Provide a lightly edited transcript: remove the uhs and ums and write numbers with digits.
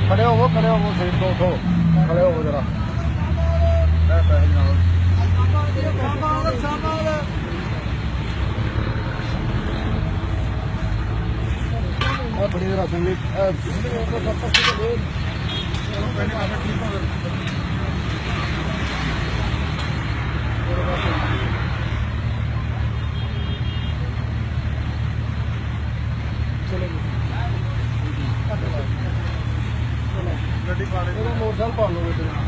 खड़े हो सीट तो उठो, खड़े हो जरा बड़ी जरा मोटरसाइकिल पा लो बेटे